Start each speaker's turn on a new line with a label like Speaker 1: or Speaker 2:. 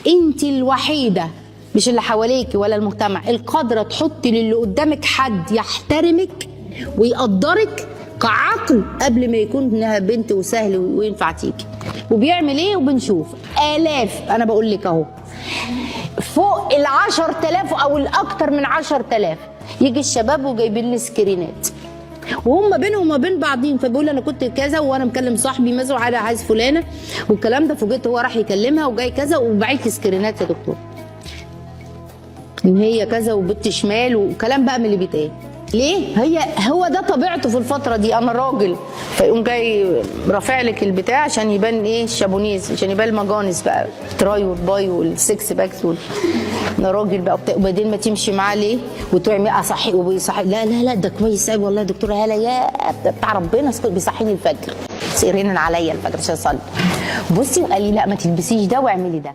Speaker 1: انت الوحيده مش اللي حواليكي ولا المجتمع القادره تحطي للي قدامك حد يحترمك ويقدرك كعقل قبل ما يكون انها بنت وسهل وينفع تيجي. وبيعمل ايه؟ وبنشوف الاف، انا بقول لك اهو، فوق ال 10,000 او الاكثر من 10,000 يجي الشباب وجايبين لي سكرينات وهم بينهم وما بين بعضين، فبيقول انا كنت كذا وانا مكلم صاحبي مثلا عايز فلانه والكلام ده، فوجئت هو راح يكلمها وجاي كذا وبعت لي سكرينات يا دكتور ان هي كذا وبنت شمال وكلام بقى من اللي بيتقال. ليه؟ هو ده طبيعته في الفتره دي، انا راجل، فيقوم جاي رافع لك البتاع عشان يبان ايه؟ الشابونيز، عشان يبان المجانس بقى، تراي والباي والسكس باكس انا راجل بقى وبعدين ما تمشي معاه ليه؟ وتعمل اصحي وبيصحي، لا ده كويس قوي والله يا دكتوره هاله، يا بتاع ربنا بيصحيني الفجر، سيرين عليا الفجر عشان اصلي. بصي وقال لي لا ما تلبسيش ده واعملي ده.